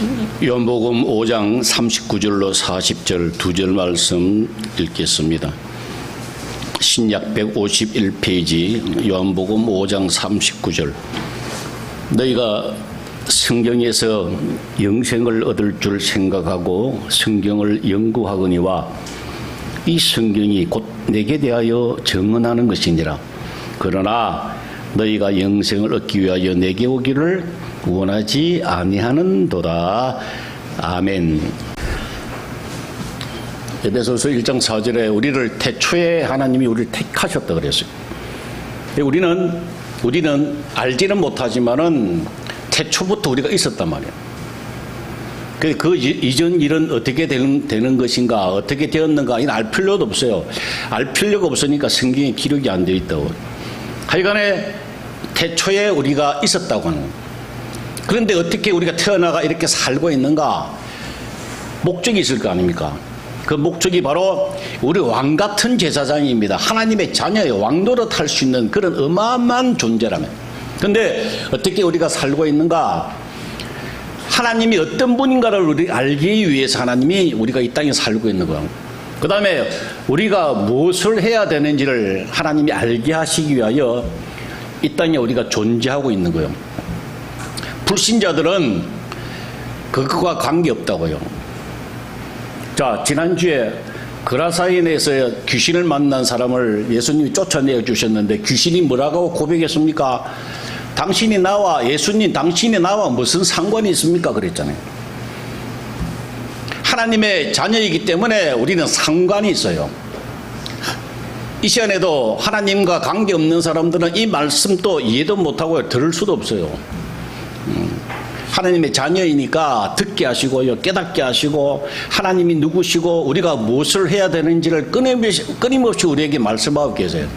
요한복음 5장 39절로 40절 두 절 말씀 읽겠습니다. 신약 151페이지 요한복음 5장 39절. 너희가 성경에서 영생을 얻을 줄 생각하고 성경을 연구하거니와 이 성경이 곧 내게 대하여 증언하는 것이니라. 그러나 너희가 영생을 얻기 위하여 내게 오기를 원하지 아니하는도다. 아멘. 에베소서 1장 4절에 우리를 태초에 하나님이 우리를 택하셨다 그랬어요. 우리는 알지는 못하지만은 태초부터 우리가 있었단 말이에요. 그 이전 일은 어떻게 되는 것인가, 어떻게 되었는가, 이는 알 필요도 없어요. 알 필요가 없으니까 성경에 기록이 안 되어 있다고. 하여간에 태초에 우리가 있었다고 하는 거예요. 그런데 어떻게 우리가 태어나가 이렇게 살고 있는가? 목적이 있을 거 아닙니까? 그 목적이 바로 우리 왕 같은 제사장입니다. 하나님의 자녀예요. 왕노릇 할 수 있는 그런 어마어마한 존재라면. 그런데 어떻게 우리가 살고 있는가? 하나님이 어떤 분인가를 우리 알기 위해서 하나님이 우리가 이 땅에 살고 있는 거예요. 그 다음에 우리가 무엇을 해야 되는지를 하나님이 알게 하시기 위하여 이 땅에 우리가 존재하고 있는 거예요. 불신자들은 그것과 관계없다고요. 자, 지난주에 그라사인에서 귀신을 만난 사람을 예수님이 쫓아내어 주셨는데 귀신이 뭐라고 고백했습니까? 당신이 나와, 예수님 당신이 나와 무슨 상관이 있습니까? 그랬잖아요. 하나님의 자녀이기 때문에 우리는 상관이 있어요. 이 시간에도 하나님과 관계없는 사람들은 이 말씀도 이해도 못하고 들을 수도 없어요. 하나님의 자녀이니까 듣게 하시고요, 깨닫게 하시고 하나님이 누구시고 우리가 무엇을 해야 되는지를 끊임없이 우리에게 말씀하고 계세요.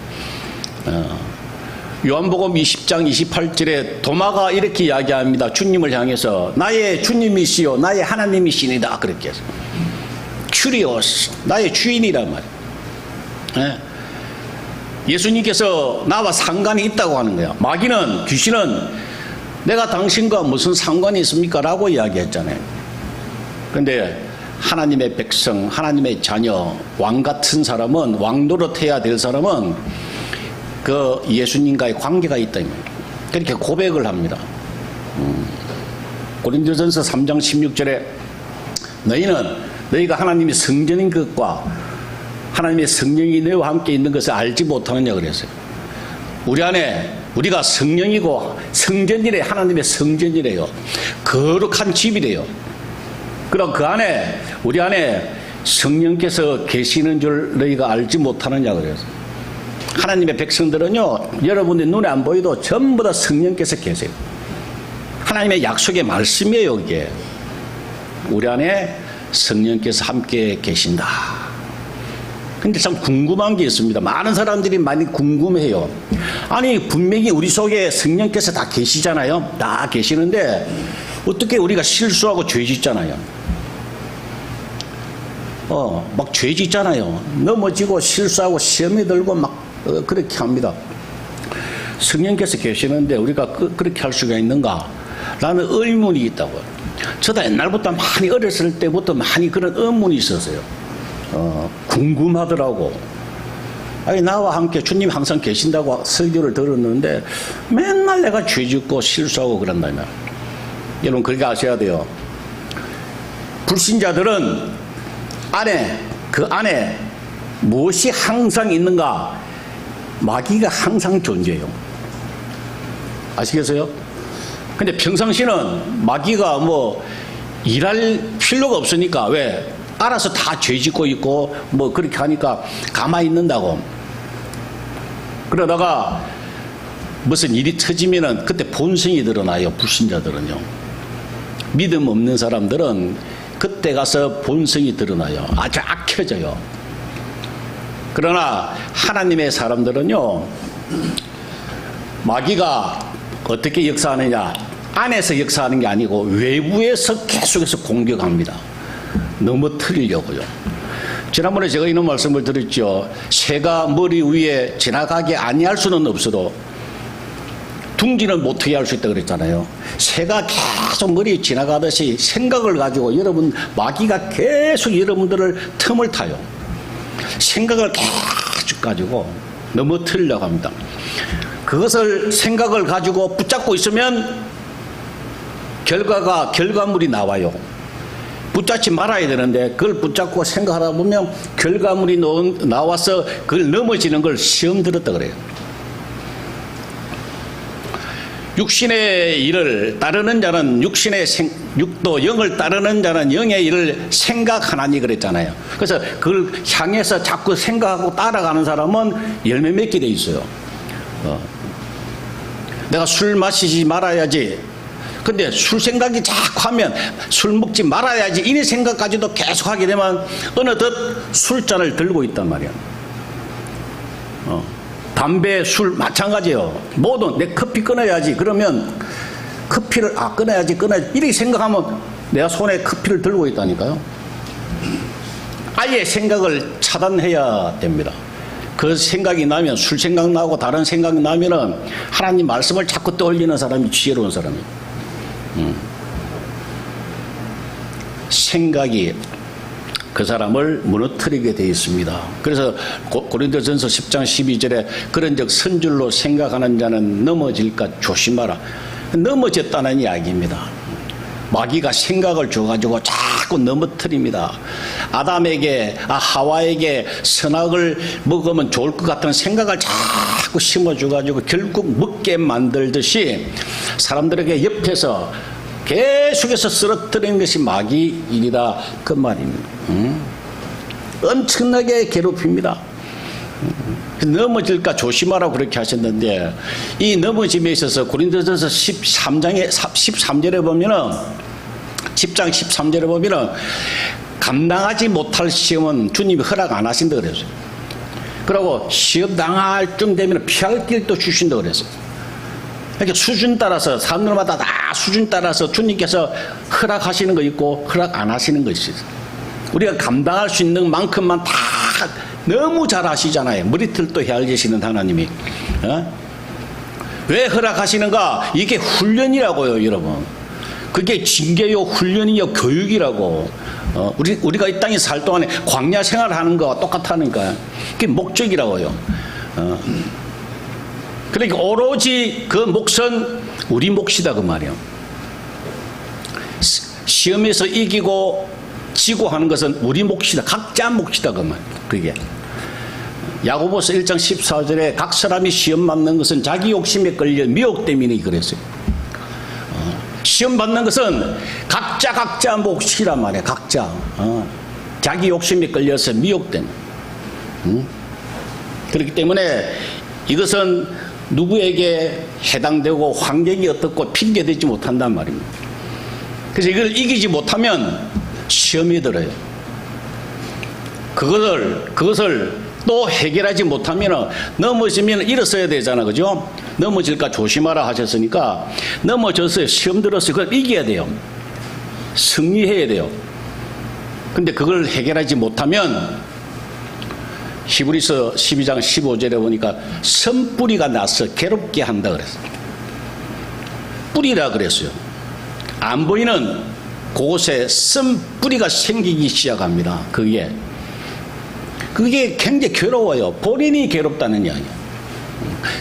요한복음 20장 28절에 도마가 이렇게 이야기합니다. 주님을 향해서 나의 주님이시요 나의 하나님이시니다 그렇게 해서 큐리오스 나의 주인이란 말이에요. 예수님께서 나와 상관이 있다고 하는 거야. 마귀는, 귀신은 내가 당신과 무슨 상관이 있습니까? 라고 이야기했잖아요. 그런데 하나님의 백성, 하나님의 자녀, 왕 같은 사람은, 왕노릇해야 될 사람은 그 예수님과의 관계가 있다. 그렇게 고백을 합니다. 고린도전서 3장 16절에 너희가 하나님의 성전인 것과 하나님의 성령이 너희와 함께 있는 것을 알지 못하느냐 그랬어요. 우리 안에 우리가 성령이고 성전이래. 하나님의 성전이래요. 거룩한 집이래요. 그럼 그 안에 우리 안에 성령께서 계시는 줄 너희가 알지 못하느냐 그래서 하나님의 백성들은요, 여러분의 눈에 안 보여도 전부 다 성령께서 계세요. 하나님의 약속의 말씀이에요. 이게 우리 안에 성령께서 함께 계신다. 근데 참 궁금한 게 있습니다. 많은 사람들이 많이 궁금해요. 아니 분명히 우리 속에 성령께서 다 계시잖아요. 다 계시는데 어떻게 우리가 실수하고 죄 짓잖아요. 막 죄 짓잖아요. 넘어지고 실수하고 시험에 들고 막 그렇게 합니다. 성령께서 계시는데 우리가 그렇게 할 수가 있는가? 라는 의문이 있다고요. 저도 옛날부터 많이 어렸을 때부터 많이 그런 의문이 있었어요. 궁금하더라고. 아니 나와 함께 주님 항상 계신다고 설교를 들었는데 맨날 내가 죄 짓고 실수하고 그런다면 여러분 그렇게 아셔야 돼요. 불신자들은 그 안에 무엇이 항상 있는가? 마귀가 항상 존재해요. 아시겠어요? 근데 평상시는 마귀가 뭐 일할 필요가 없으니까 왜? 알아서 다 죄 짓고 있고 뭐 그렇게 하니까 가만히 있는다고. 그러다가 무슨 일이 터지면은 그때 본성이 드러나요. 불신자들은요. 믿음 없는 사람들은 그때 가서 본성이 드러나요. 아주 악해져요. 그러나 하나님의 사람들은요, 마귀가 어떻게 역사하느냐? 안에서 역사하는 게 아니고 외부에서 계속해서 공격합니다. 넘어뜨리려고요. 지난번에 제가 이런 말씀을 드렸죠. 새가 머리 위에 지나가게 아니할 수는 없어도 둥지는 못하게 할 수 있다 그랬잖아요. 새가 계속 머리 지나가듯이 생각을 가지고 여러분 마귀가 계속 여러분들을 틈을 타요. 생각을 계속 가지고 넘어뜨리려고 합니다. 그것을 생각을 가지고 붙잡고 있으면 결과물이 나와요. 붙잡지 말아야 되는데 그걸 붙잡고 생각하다 보면 결과물이 나와서 그걸 넘어지는 걸 시험 들었다 그래요. 육신의 일을 따르는 자는 육도 영을 따르는 자는 영의 일을 생각하나니 그랬잖아요. 그래서 그걸 향해서 자꾸 생각하고 따라가는 사람은 열매 맺게 돼 있어요. 내가 술 마시지 말아야지. 근데 술 생각이 자꾸 하면 술 먹지 말아야지 이런 생각까지도 계속 하게 되면 어느덧 술잔을 들고 있단 말이야. 담배, 술 마찬가지예요. 모든 내 커피 끊어야지. 그러면 커피를 끊어야지 이렇게 생각하면 내가 손에 커피를 들고 있다니까요. 아예 생각을 차단해야 됩니다. 그 생각이 나면 술 생각 나고 다른 생각이 나면은 하나님 말씀을 자꾸 떠올리는 사람이 지혜로운 사람이에요. 생각이 그 사람을 무너뜨리게 되어 있습니다. 그래서 고린도전서 10장 12절에 그런즉 선줄로 생각하는 자는 넘어질까 조심하라. 넘어졌다는 이야기입니다. 마귀가 생각을 줘가지고 자꾸 넘어뜨립니다. 아담에게 하와에게 선악을 먹으면 좋을 것 같은 생각을 자꾸 심어줘가지고 결국 먹게 만들듯이 사람들에게 옆에서 계속해서 쓰러뜨리는 것이 마귀 일이다 그 말입니다. 엄청나게 괴롭힙니다. 넘어질까 조심하라고 그렇게 하셨는데 이 넘어짐에 있어서 고린도전서 13절에 보면은 10장 13절에 보면은 감당하지 못할 시험은 주님이 허락 안 하신다 그랬어요. 그리고 시험 당할 쯤 되면 피할 길도 주신다 그랬어요. 이렇게 수준 따라서 사람들마다 다 수준 따라서 주님께서 허락하시는 거 있고 허락 안 하시는 거 있어요. 우리가 감당할 수 있는 만큼만 다 너무 잘 아시잖아요. 머리털도 헤아리시는 하나님이. 왜 허락하시는가? 이게 훈련이라고요, 여러분. 그게 징계요, 훈련이요, 교육이라고. 우리가 이 땅에 살 동안에 광야 생활하는 거와 똑같다니까요. 그게 목적이라고요. 그러니까 오로지 그 몫은 우리 몫이다 그 말이에요. 시험에서 이기고 지고 하는 것은 우리 몫이다. 각자 몫이다 그 말이에요. 그게 야고보서 1장 14절에 각 사람이 시험 받는 것은 자기 욕심에 걸려 미혹 때문에 그랬어요. 시험 받는 것은 각자 몫이란 말이에요. 각자 자기 욕심에 걸려서 미혹 때문에. 그렇기 때문에 이것은 누구에게 해당되고 환경이 어떻고 핑계되지 못한단 말입니다. 그래서 이걸 이기지 못하면 시험이 들어요. 그것을 또 해결하지 못하면 넘어지면 일어서야 되잖아. 그죠? 넘어질까 조심하라 하셨으니까 넘어졌어요. 시험 들었어요. 그걸 이겨야 돼요. 승리해야 돼요. 근데 그걸 해결하지 못하면 히브리서 12장 15절에 보니까 선뿌리가 나서 괴롭게 한다 그랬어요. 뿌리라 그랬어요. 안 보이는 그곳에 선뿌리가 생기기 시작합니다. 그게 굉장히 괴로워요. 본인이 괴롭다는 이야기예요.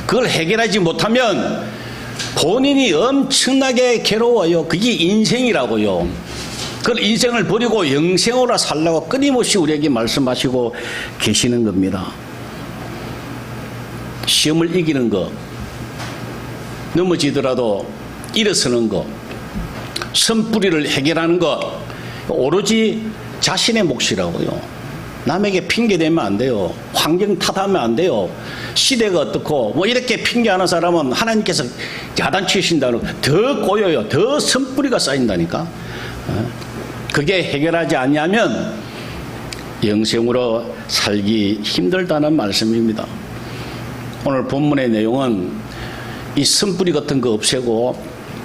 그걸 해결하지 못하면 본인이 엄청나게 괴로워요. 그게 인생이라고요. 그 인생을 버리고 영생으로 살라고 끊임없이 우리에게 말씀하시고 계시는 겁니다. 시험을 이기는 거, 넘어지더라도 일어서는 거, 선뿌리를 해결하는 것, 오로지 자신의 몫이라고요. 남에게 핑계대면 안 돼요. 환경 탓하면 안 돼요. 시대가 어떻고 뭐 이렇게 핑계하는 사람은 하나님께서 야단치신다는 더 꼬여요. 더 선뿌리가 쌓인다니까. 그게 해결하지 않냐면 영생으로 살기 힘들다는 말씀입니다. 오늘 본문의 내용은 이 선뿌리 같은 거 없애고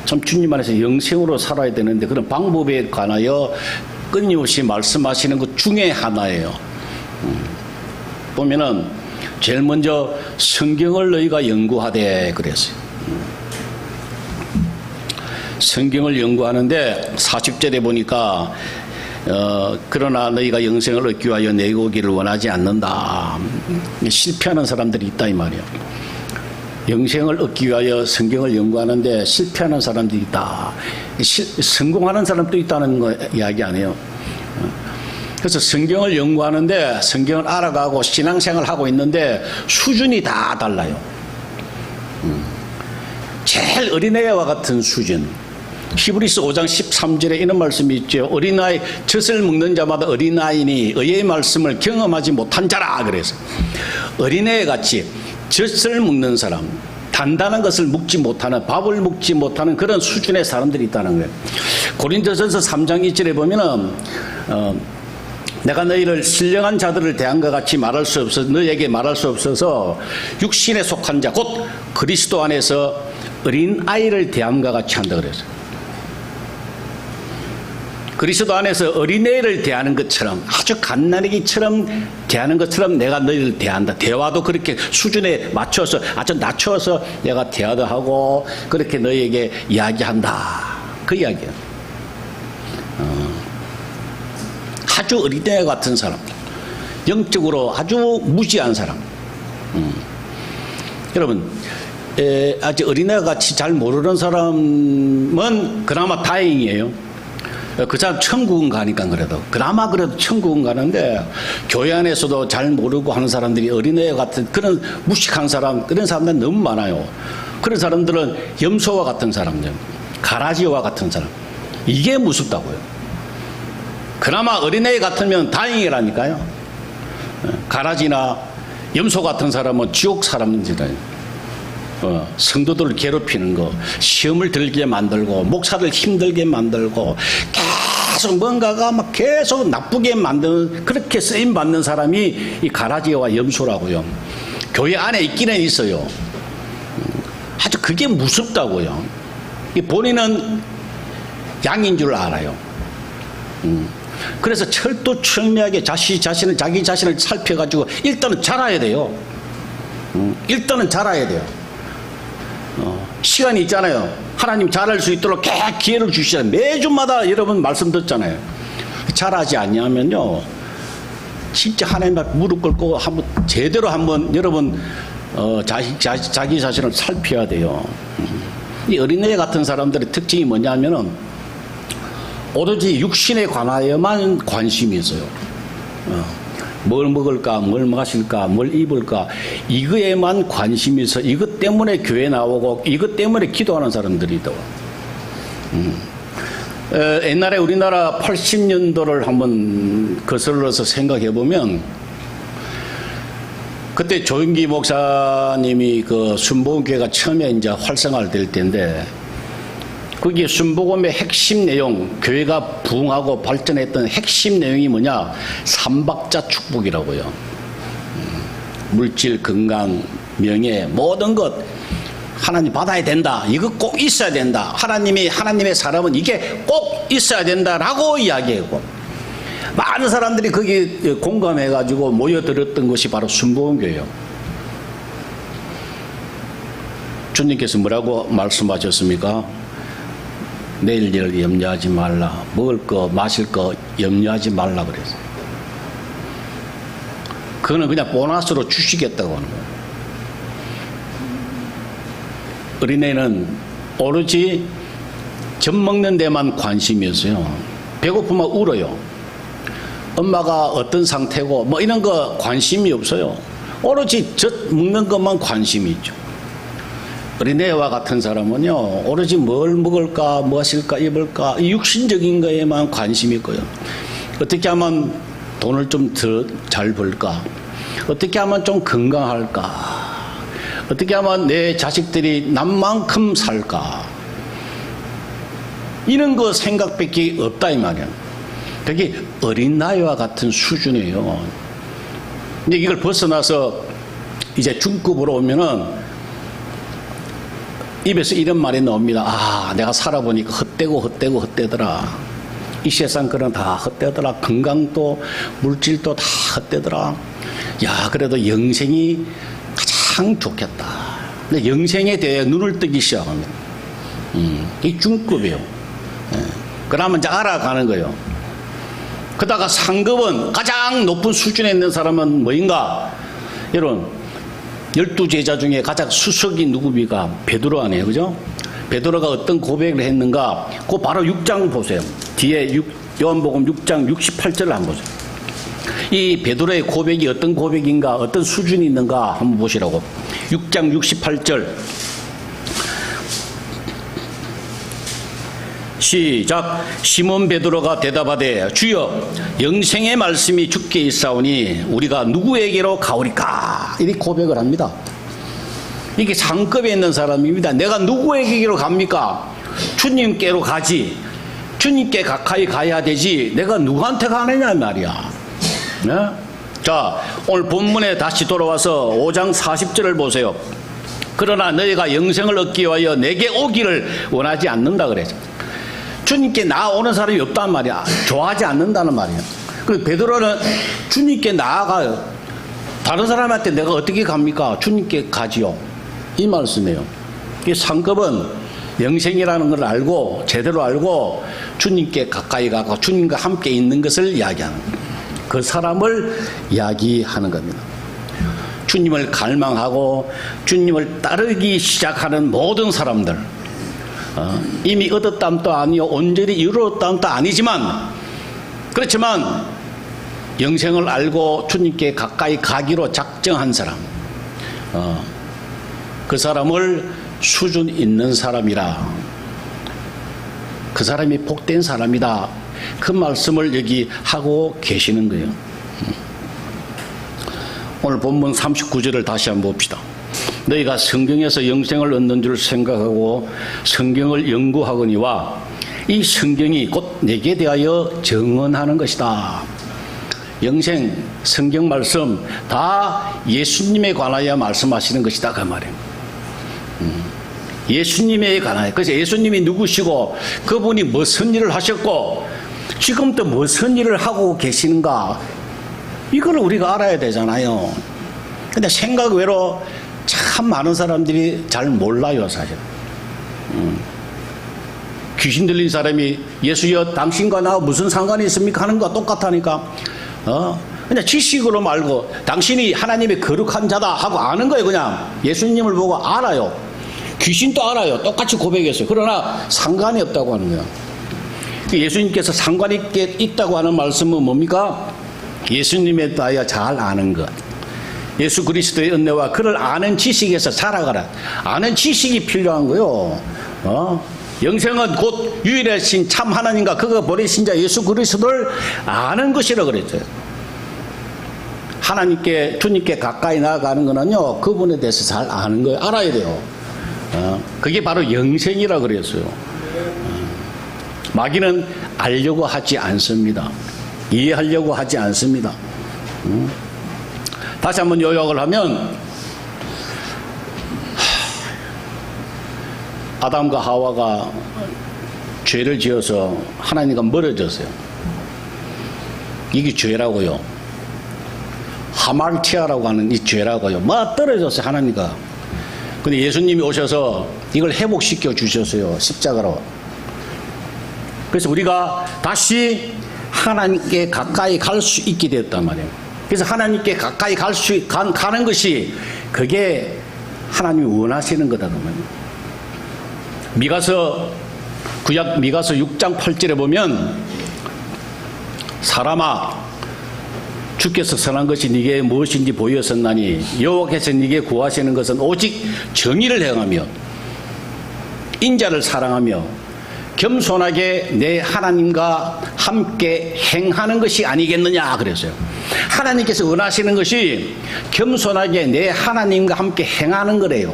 좀 주님 안에서 영생으로 살아야 되는데 그런 방법에 관하여 끊임없이 말씀하시는 것 중에 하나예요. 보면은 제일 먼저 성경을 너희가 연구하되 그랬어요. 성경을 연구하는데 40절에 보니까 그러나 너희가 영생을 얻기 위하여 내게 오기를 원하지 않는다. 실패하는 사람들이 있다 이 말이야. 영생을 얻기 위하여 성경을 연구하는데 실패하는 사람들이 있다. 성공하는 사람도 있다는 거 이야기 안 해요. 그래서 성경을 연구하는데 성경을 알아가고 신앙생활을 하고 있는데 수준이 다 달라요. 제일 어린애와 같은 수준. 히브리서 5장 13절에 이런 말씀이 있죠. 어린아이, 젖을 먹는 자마다 어린아이니 의의 말씀을 경험하지 못한 자라. 그래서 어린애 같이 젖을 먹는 사람, 단단한 것을 먹지 못하는, 밥을 먹지 못하는 그런 수준의 사람들이 있다는 거예요. 고린도전서 3장 2절에 보면은 내가 너희를 신령한 자들을 대한 것 같이 말할 수 없어서 너희에게 말할 수 없어서 육신에 속한 자 곧 그리스도 안에서 어린 아이를 대함과 같이 한다 그랬어요. 그리스도 안에서 어린애를 대하는 것처럼 아주 갓난아기처럼 대하는 것처럼 내가 너희를 대한다. 대화도 그렇게 수준에 맞춰서 아주 낮춰서 내가 대화도 하고 그렇게 너희에게 이야기한다. 그 이야기야. 아주 어린애 같은 사람, 영적으로 아주 무지한 사람. 여러분, 아주 어린애 같이 잘 모르는 사람은 그나마 다행이에요. 그 사람 천국은 가니까 그나마 그래도 천국은 가는데 교회 안에서도 잘 모르고 하는 사람들이 어린애 같은 그런 무식한 사람, 그런 사람들 너무 많아요. 그런 사람들은 염소와 같은 사람들, 가라지와 같은 사람, 이게 무섭다고요. 그나마 어린애 같으면 다행이라니까요. 가라지나 염소 같은 사람은 지옥 사람들이라요. 성도들을 괴롭히는 거, 시험을 들게 만들고 목사를 힘들게 만들고 계속 뭔가가 막 계속 나쁘게 만드는, 그렇게 쓰임 받는 사람이 이 가라지와 염소라고요. 교회 안에 있기는 있어요. 아주 그게 무섭다고요. 본인은 양인 줄 알아요. 그래서 철두철미하게 자기 자신을 살펴가지고 일단은 자라야 돼요. 일단은 자라야 돼요. 시간이 있잖아요. 하나님 잘할 수 있도록 기회를 주시잖아요. 매주마다 여러분 말씀 듣잖아요. 잘하지 않냐면요, 진짜 하나님 앞에 무릎 꿇고 제대로 한번 여러분 자기 자신을 살펴야 돼요. 이 어린애 같은 사람들의 특징이 뭐냐면은 오로지 육신에 관하여만 관심이 있어요. 뭘 먹을까, 뭘 마실까, 뭘 입을까, 이거에만 관심이 있어. 이것 때문에 교회 나오고 이것 때문에 기도하는 사람들이 있다고. 옛날에 우리나라 80년도를 한번 거슬러서 생각해 보면, 그때 조윤기 목사님이 그 순복음교회가 처음에 이제 활성화를 될 때인데, 거기에 순복음의 핵심 내용, 교회가 부흥하고 발전했던 핵심 내용이 뭐냐? 삼박자 축복이라고요. 물질, 건강, 명예, 모든 것 하나님 받아야 된다. 이거 꼭 있어야 된다. 하나님의 사람은 이게 꼭 있어야 된다라고 이야기하고, 많은 사람들이 거기에 공감해가지고 모여들었던 것이 바로 순복음교회예요. 주님께서 뭐라고 말씀하셨습니까? 내일을 염려하지 말라. 먹을 거, 마실 거 염려하지 말라 그랬어요. 그거는 그냥 보너스로 주시겠다고 하는 거예요. 어린애는 오로지 젖 먹는 데만 관심이 있어요. 배고프면 울어요. 엄마가 어떤 상태고 뭐 이런 거 관심이 없어요. 오로지 젖 먹는 것만 관심이 있죠. 어린애와 같은 사람은요, 오로지 뭘 먹을까, 무엇일까, 입을까, 육신적인 거에만 관심이 있고요. 어떻게 하면 돈을 좀 더 잘 벌까, 어떻게 하면 좀 건강할까, 어떻게 하면 내 자식들이 남만큼 살까, 이런 거 생각밖에 없다 이 말이야. 그게 어린아이와 같은 수준이에요. 근데 이걸 벗어나서 이제 중급으로 오면은 입에서 이런 말이 나옵니다. 아, 내가 살아보니까 헛되더라. 이 세상 그런 다 헛되더라. 건강도 물질도 다 헛되더라. 야, 그래도 영생이 가장 좋겠다. 근데 영생에 대해 눈을 뜨기 시작합니다. 이 중급이에요. 그러면 이제 알아가는 거예요. 그다가 상급은 가장 높은 수준에 있는 사람은 뭐인가? 이런 12제자 중에 가장 수석이 누굽니까? 베드로 아니에요. 그죠? 베드로가 어떤 고백을 했는가? 그 바로 6장 보세요. 뒤에 요한복음 6장 68절을 한번 보세요. 이 베드로의 고백이 어떤 고백인가? 어떤 수준이 있는가? 한번 보시라고. 6장 68절. 시작. 시몬 베드로가 대답하되 주여 영생의 말씀이 주께 있사오니 우리가 누구에게로 가오리까? 이렇게 고백을 합니다. 이게 상급에 있는 사람입니다. 내가 누구에게로 갑니까? 주님께로 가지. 주님께 가까이 가야 되지. 내가 누구한테 가느냐 말이야. 네? 자, 오늘 본문에 다시 돌아와서 5장 40절을 보세요. 그러나 너희가 영생을 얻기 위하여 내게 오기를 원하지 않는다 그래서. 주님께 나오는 사람이 없단 말이야. 좋아하지 않는다는 말이야. 그리고 베드로는 주님께 나아가요. 다른 사람한테 내가 어떻게 갑니까? 주님께 가지요. 이 말씀이에요. 이 상급은 영생이라는 걸 알고 제대로 알고 주님께 가까이 가고 주님과 함께 있는 것을 이야기하는 그 사람을 이야기하는 겁니다. 주님을 갈망하고 주님을 따르기 시작하는 모든 사람들, 이미 얻었담도 아니요 온전히 이루었담도 아니지만 그렇지만 영생을 알고 주님께 가까이 가기로 작정한 사람, 그 사람을 수준 있는 사람이라, 그 사람이 복된 사람이다, 그 말씀을 여기 하고 계시는 거예요. 오늘 본문 39절을 다시 한번 봅시다. 너희가 성경에서 영생을 얻는 줄 생각하고 성경을 연구하거니와 이 성경이 곧 내게 대하여 증언하는 것이다. 영생, 성경 말씀 다 예수님에 관하여 말씀하시는 것이다 그 말이에요. 예수님에 관하여. 그래서 예수님이 누구시고 그분이 무슨 일을 하셨고 지금 또 무슨 일을 하고 계시는가, 이걸 우리가 알아야 되잖아요. 근데 생각 외로 참 많은 사람들이 잘 몰라요 사실. 귀신 들린 사람이 예수여 당신과 나 무슨 상관이 있습니까 하는 거 똑같다니까. 그냥 지식으로 말고 당신이 하나님의 거룩한 자다 하고 아는 거예요. 그냥 예수님을 보고 알아요. 귀신도 알아요. 똑같이 고백했어요. 그러나 상관이 없다고 하는 거예요. 예수님께서 상관이 있다고 하는 말씀은 뭡니까? 예수님에 대하여 잘 아는 것. 예수 그리스도의 은혜와 그를 아는 지식에서 살아가라. 아는 지식이 필요한 거요. 영생은 곧 유일하신 참 하나님과 그가 보내신 자 예수 그리스도를 아는 것이라 그랬어요. 하나님께 주님께 가까이 나아가는 거는요, 그분에 대해서 잘 아는 거예요. 알아야 돼요. 그게 바로 영생이라 그랬어요. 마귀는 알려고 하지 않습니다. 이해하려고 하지 않습니다. 다시 한번 요약을 하면 아담과 하와가 죄를 지어서 하나님과 멀어졌어요. 이게 죄라고요. 하말티아라고 하는 이 죄라고요. 막 떨어졌어요 하나님과. 근데 예수님이 오셔서 이걸 회복시켜 주셨어요 십자가로. 그래서 우리가 다시 하나님께 가까이 갈 수 있게 되었단 말이에요. 그래서 하나님께 가까이 가는 것이 그게 하나님이 원하시는 거다. 구약 미가서 6장 8절에 보면 사람아 주께서 선한 것이 네게 무엇인지 보였었나니 여호와께서 네게 구하시는 것은 오직 정의를 행하며 인자를 사랑하며 겸손하게 내 하나님과 함께 행하는 것이 아니겠느냐 그랬어요. 하나님께서 원하시는 것이 겸손하게 내 하나님과 함께 행하는 거래요.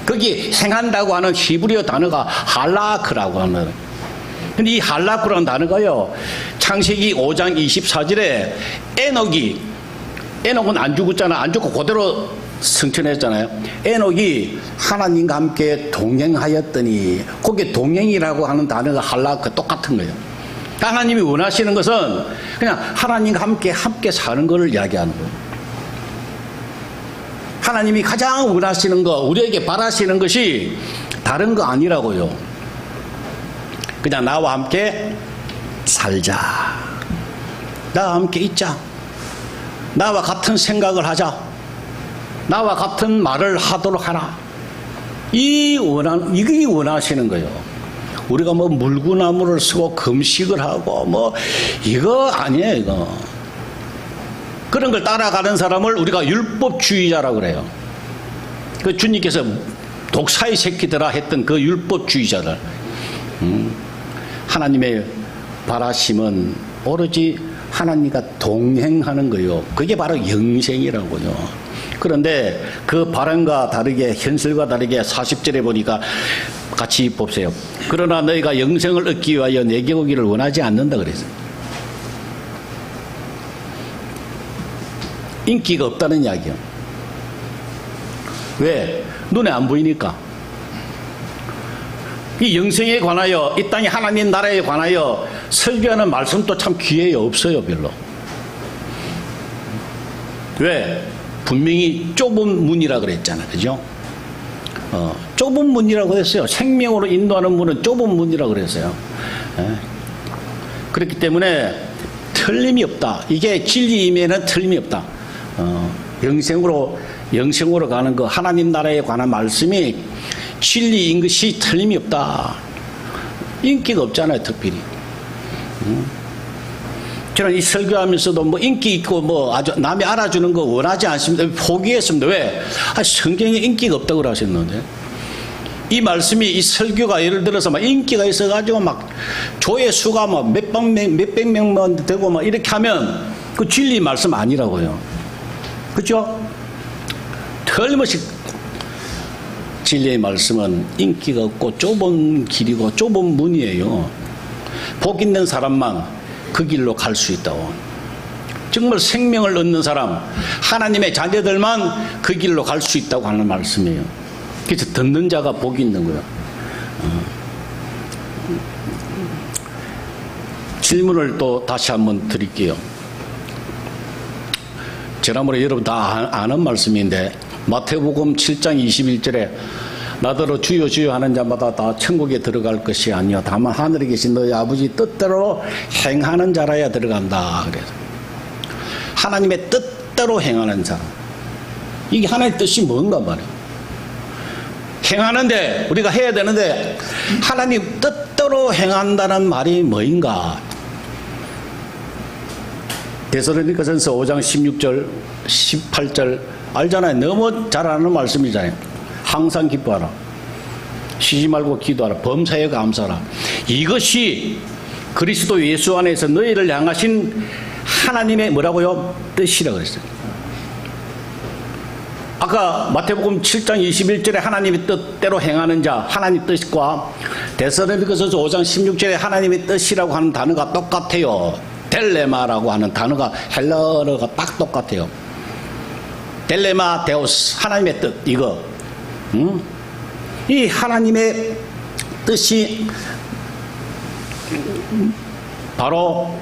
거기 행한다고 하는 히브리어 단어가 할라크라고 하는 거예요. 근데 이 할라크라는 단어가요, 창세기 5장 24절에 에녹은 안 죽었잖아. 안 죽고 그대로 승천했잖아요. 에녹이 하나님과 함께 동행하였더니, 거기에 동행이라고 하는 단어가 할라크 똑같은 거예요. 하나님이 원하시는 것은 그냥 하나님과 함께 사는 것을 이야기하는 거예요. 하나님이 가장 원하시는 거, 우리에게 바라시는 것이 다른 거 아니라고요. 그냥 나와 함께 살자. 나와 함께 있자. 나와 같은 생각을 하자. 나와 같은 말을 하도록 하라. 이게 원하시는 거예요. 우리가 뭐 물구나무를 쓰고 금식을 하고 뭐 이거 아니에요, 이거. 그런 걸 따라가는 사람을 우리가 율법주의자라고 그래요. 그 주님께서 독사의 새끼들아 했던 그 율법주의자들. 하나님의 바라심은 오로지 하나님과 동행하는 거예요. 그게 바로 영생이라고요. 그런데 그 바람과 다르게 현실과 다르게 40절에 보니까 같이 보세요. 그러나 너희가 영생을 얻기 위하여 내게 오기를 원하지 않는다 그랬어요. 인기가 없다는 이야기요. 왜? 눈에 안 보이니까. 이 영생에 관하여, 이 땅의 하나님 나라에 관하여 설교하는 말씀도 참 기회에 없어요, 별로. 왜? 분명히 좁은 문이라 그랬잖아, 그죠? 좁은 문이라고 했어요. 생명으로 인도하는 문은 좁은 문이라고 그랬어요. 그렇기 때문에 틀림이 없다. 이게 진리임에는 틀림이 없다. 영생으로 가는 그 하나님 나라에 관한 말씀이 진리인 것이 틀림이 없다. 인기가 없잖아요, 특별히. 저는 이 설교하면서도 뭐 인기 있고 뭐 아주 남이 알아주는 거 원하지 않습니다. 포기했습니다. 왜? 성경에 인기가 없다고 그러셨는데. 이 말씀이, 이 설교가 예를 들어서 막 인기가 있어가지고 막 조회수가 막 몇백 명만 되고 막 이렇게 하면 그 진리 말씀 아니라고요. 그죠? 틀림없이 진리의 말씀은 인기가 없고 좁은 길이고 좁은 문이에요. 복 있는 사람만 그 길로 갈 수 있다고. 정말 생명을 얻는 사람, 하나님의 자녀들만 그 길로 갈 수 있다고 하는 말씀이에요. 그래서 듣는 자가 복이 있는 거예요. 질문을 또 다시 한번 드릴게요. 지난번에 여러분 다 아는 말씀인데 마태복음 7장 21절에 나더러 주여 주여 하는 자마다 다 천국에 들어갈 것이 아니요 다만 하늘에 계신 너희 아버지 뜻대로 행하는 자라야 들어간다. 그래서 하나님의 뜻대로 행하는 자. 이게 하나님의 뜻이 뭔가 말이에요. 행하는데 우리가 해야 되는데 하나님 뜻대로 행한다는 말이 뭐인가? 데살로니가전서 5장 16절 18절 알잖아요. 너무 잘 아는 말씀이잖아요. 항상 기뻐하라. 쉬지 말고 기도하라. 범사에 감사하라. 이것이 그리스도 예수 안에서 너희를 향하신 하나님의 뭐라고요? 뜻이라고 그랬어요. 아까 마태복음 7장 21절에 하나님의 뜻대로 행하는 자, 하나님 뜻과 데살로니가전서 5장 16절에 하나님의 뜻이라고 하는 단어가 똑같아요. 델레마라고 하는 단어가 헬라어가 딱 똑같아요. 델레마 데오스, 하나님의 뜻, 이거. 이 하나님의 뜻이 바로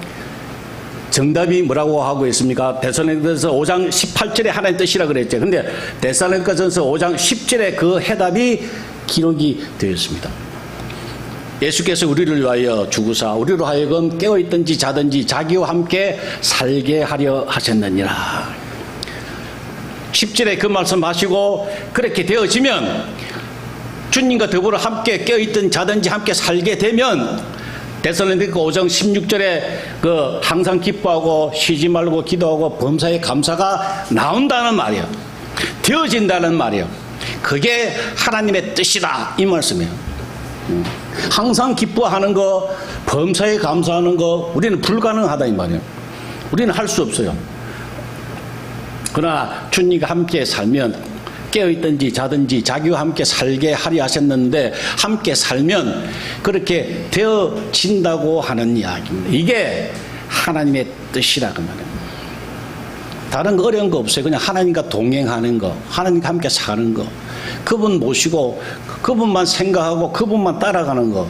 정답이 뭐라고 하고 있습니까? 데살로니가전서 5장 18절에 하나님 뜻이라 그랬죠. 근데 데살로니가전서 5장 10절에 그 해답이 기록이 되어 있습니다. 예수께서 우리를 위하여 죽으사 우리로 하여금 깨어있든지 자든지 자기와 함께 살게 하려 하셨느니라. 10절에 그 말씀 하시고 그렇게 되어지면 주님과 더불어 함께 깨어있든 자든지 함께 살게 되면 데살로니가 5장 16절에 그 항상 기뻐하고 쉬지 말고 기도하고 범사에 감사가 나온다는 말이에요. 되어진다는 말이에요. 그게 하나님의 뜻이다 이 말씀이에요. 항상 기뻐하는 거, 범사에 감사하는 거 우리는 불가능하다 이 말이에요. 우리는 할 수 없어요. 그러나 주님과 함께 살면 깨어있든지 자든지 자기와 함께 살게 하려 하셨는데 함께 살면 그렇게 되어진다고 하는 이야기입니다. 이게 하나님의 뜻이라고 말해요. 다른 거 어려운 거 없어요. 그냥 하나님과 동행하는 거, 하나님과 함께 사는 거, 그분 모시고 그분만 생각하고 그분만 따라가는 거,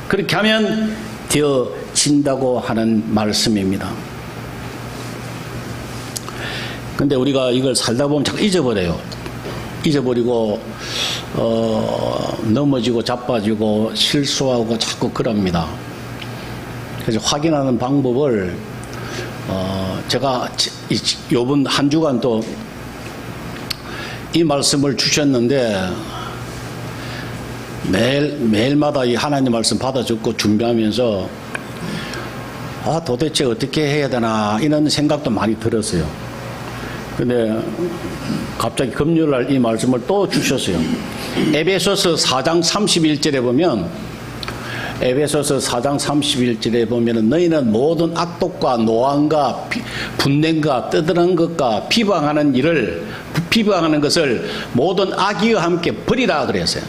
그렇게 하면 되어진다고 하는 말씀입니다. 근데 우리가 이걸 살다 보면 자꾸 잊어버려요. 잊어버리고 넘어지고 자빠지고 실수하고 자꾸 그럽니다. 그래서 확인하는 방법을 제가 요번 한 주간 또 이 말씀을 주셨는데 매일마다 이 하나님 말씀 받아 적고 준비하면서 도대체 어떻게 해야 되나 이런 생각도 많이 들었어요. 근데 갑자기 금요일날 이 말씀을 또 주셨어요. 에베소서 4장 31절에 보면 보면은 너희는 모든 악독과 노함과 분냄과 떠드는 것과 비방하는 것을 모든 악의와 함께 버리라 그랬어요.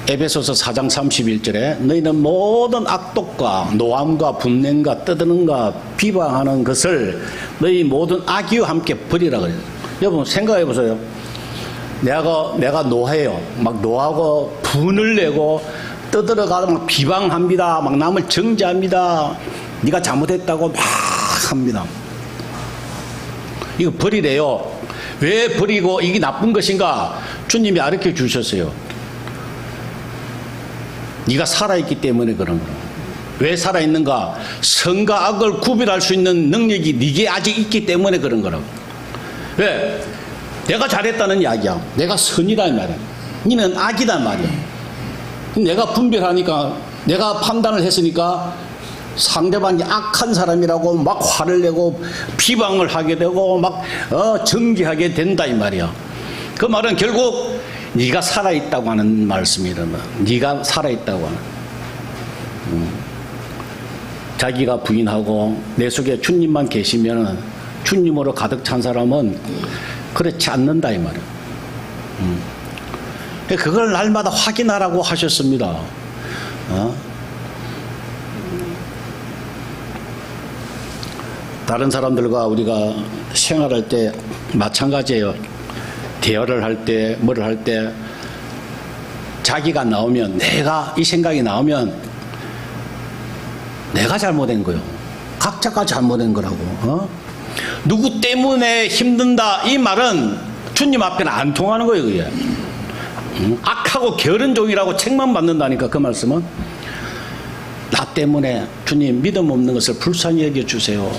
에베소서 4장 31절에 너희는 모든 악독과 노함과 분냄과 떠드는과 비방하는 것을 너희 모든 악의와 함께 버리라 그래요. 여러분 생각해 보세요. 내가 노해요. 막 노하고 분을 내고 떠들어가서 막 비방합니다. 막 남을 정죄합니다. 네가 잘못했다고 막 합니다. 이거 버리래요. 왜 버리고 이게 나쁜 것인가? 주님이 가르쳐 주셨어요. 네가 살아있기 때문에 그런 거야. 왜 살아있는가? 선과 악을 구별할 수 있는 능력이 네게 아직 있기 때문에 그런 거라고. 왜? 내가 잘했다는 이야기야. 내가 선이다 이 말이야. 너는 악이다 말이야. 내가 분별하니까, 내가 판단을 했으니까 상대방이 악한 사람이라고 막 화를 내고 비방을 하게 되고 막 정죄하게 된다 이 말이야. 그 말은 결국 네가 살아있다고 하는 말씀이라면, 네가 살아있다고 하는. 자기가 부인하고 내 속에 주님만 계시면, 주님으로 가득 찬 사람은 그렇지 않는다 이 말이야. 그걸 날마다 확인하라고 하셨습니다. 다른 사람들과 우리가 생활할 때 마찬가지예요. 대화를 할 때, 뭐를 할 때, 자기가 나오면, 내가 이 생각이 나오면, 내가 잘못된 거요. 각자가 잘못된 거라고. 누구 때문에 힘든다 이 말은 주님 앞에는 안 통하는 거예요. 그게. 악하고 게으른 종이라고 책만 받는다니까. 그 말씀은 나 때문에 주님 믿음 없는 것을 불쌍히 여겨주세요.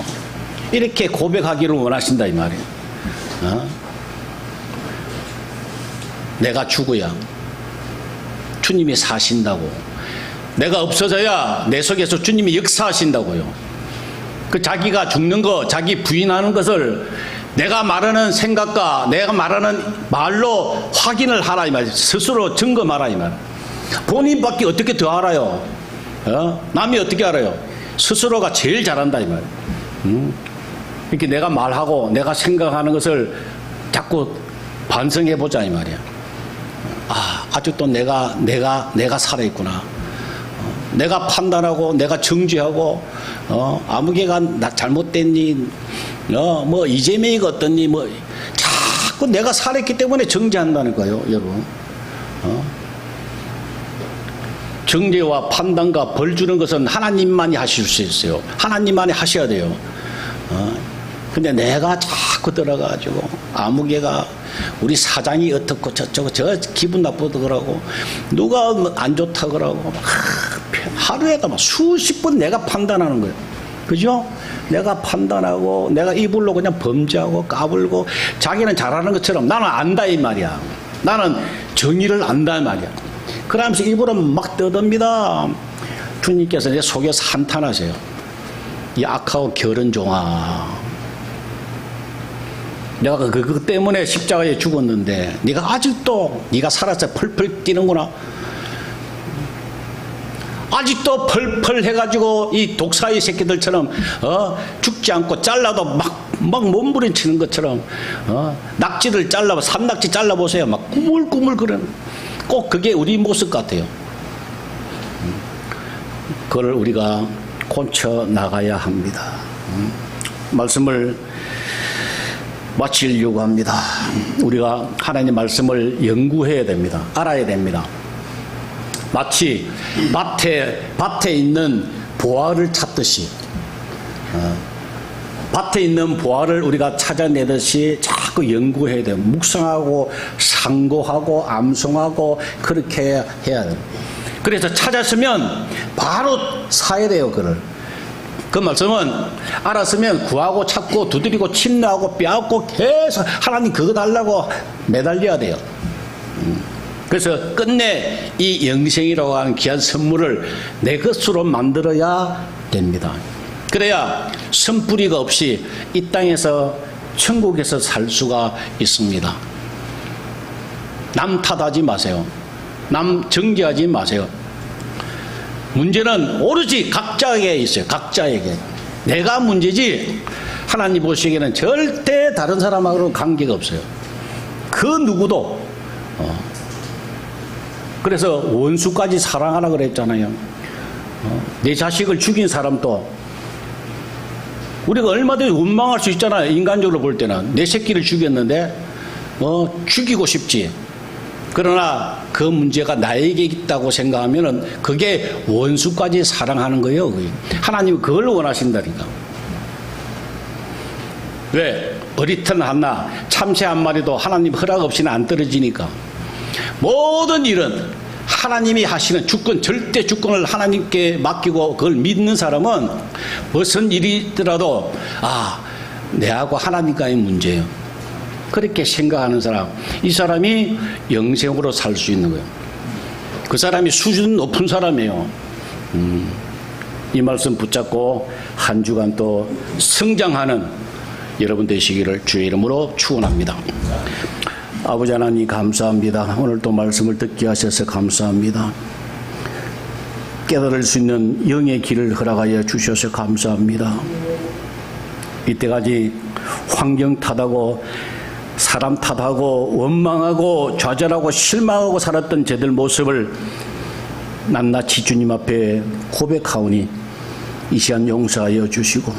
이렇게 고백하기를 원하신다 이 말이에요. 내가 죽어야 주님이 사신다고, 내가 없어져야 내 속에서 주님이 역사하신다고요. 그 자기가 죽는 거, 자기 부인하는 것을 내가 말하는 생각과 내가 말하는 말로 확인을 하라 이 말이에요. 스스로 점검하라 이 말이에요. 본인밖에 어떻게 더 알아요? 남이 어떻게 알아요? 스스로가 제일 잘한다 이 말이에요. 이렇게 내가 말하고 내가 생각하는 것을 자꾸 반성해 보자 이 말이야. 아직도 내가 살아있구나. 내가 판단하고 내가 정죄하고 아무개가 나 잘못됐니, 뭐 이재명이가 어떻니, 뭐 자꾸 내가 살아있기 때문에 정죄한다는 거예요, 여러분. 정죄와 판단과 벌 주는 것은 하나님만이 하실 수 있어요. 하나님만이 하셔야 돼요. 근데 내가 자꾸 들어가가지고 아무개가 우리 사장이 어떻고 저쩌고 저 기분 나쁘다 그러고 누가 안 좋다 그러고 하루에도 막 수십 번 내가 판단하는 거예요. 그죠? 내가 판단하고 내가 입으로 그냥 범죄하고 까불고 자기는 잘하는 것처럼 나는 안다 이 말이야. 나는 정의를 안다 이 말이야. 그러면서 입으로 막 떠듭니다. 주님께서 내 속에서 한탄하세요. 이 악하고 게으른 종아, 내가 그것 때문에 십자가에 죽었는데 네가 아직도 네가 살아서 펄펄 뛰는구나. 아직도 펄펄 해가지고 이 독사의 새끼들처럼 죽지 않고 잘라도 막 몸부림치는 것처럼 낙지를 잘라, 산낙지 잘라보세요. 막 꾸물꾸물 그러는, 꼭 그게 우리 모습 같아요. 그걸 우리가 고쳐 나가야 합니다. 말씀을 마치려고 합니다. 우리가 하나님 말씀을 연구해야 됩니다. 알아야 됩니다. 마치 밭에 있는 보화를 찾듯이, 밭에 있는 보화를 우리가 찾아내듯이 자꾸 자꾸 연구해야 돼요. 묵상하고 상고하고 암송하고 그렇게 해야 돼요. 그래서 찾았으면 바로 사야 돼요. 그걸. 그 말씀은 알았으면 구하고 찾고 두드리고 침례하고 빼앗고 계속 하나님 그거 달라고 매달려야 돼요. 그래서 끝내 이 영생이라고 하는 귀한 선물을 내 것으로 만들어야 됩니다. 그래야 선뿌리가 없이 이 땅에서 천국에서 살 수가 있습니다. 남 탓하지 마세요. 남 정죄하지 마세요. 문제는 오로지 각자에게 있어요. 각자에게. 내가 문제지 하나님 보시기에는 절대 다른 사람하고는 관계가 없어요. 그 누구도. 그래서 원수까지 사랑하라 그랬잖아요. 내 자식을 죽인 사람도 우리가 얼마든지 원망할 수 있잖아요. 인간적으로 볼 때는. 내 새끼를 죽였는데 죽이고 싶지. 그러나 그 문제가 나에게 있다고 생각하면은 그게 원수까지 사랑하는 거예요. 하나님은 그걸 원하신다니까. 왜? 어리턴 하나, 참새 한 마리도 하나님 허락 없이는 안 떨어지니까. 모든 일은 하나님이 하시는 주권, 절대 주권을 하나님께 맡기고 그걸 믿는 사람은 무슨 일이 있더라도 내하고 하나님과의 문제예요. 그렇게 생각하는 사람, 이 사람이 영생으로 살 수 있는 거예요. 그 사람이 수준 높은 사람이에요. 이 말씀 붙잡고 한 주간 또 성장하는 여러분 되시기를 주의 이름으로 축원합니다. 아버지 하나님 감사합니다. 오늘 또 말씀을 듣게 하셔서 감사합니다. 깨달을 수 있는 영의 길을 허락하여 주셔서 감사합니다. 이때까지 환경 탓하고 사람 탓하고 원망하고 좌절하고 실망하고 살았던 저들 모습을 낱낱이 주님 앞에 고백하오니 이 시간 용서하여 주시고,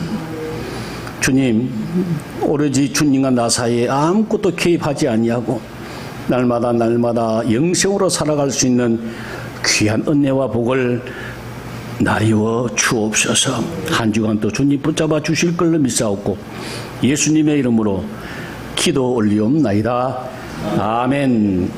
주님 오로지 주님과 나 사이에 아무것도 개입하지 아니하고 날마다 영생으로 살아갈 수 있는 귀한 은혜와 복을 나이워 주옵소서. 한 주간 또 주님 붙잡아 주실 걸로 믿사옵고 예수님의 이름으로 기도 올리옵나이다. 아멘.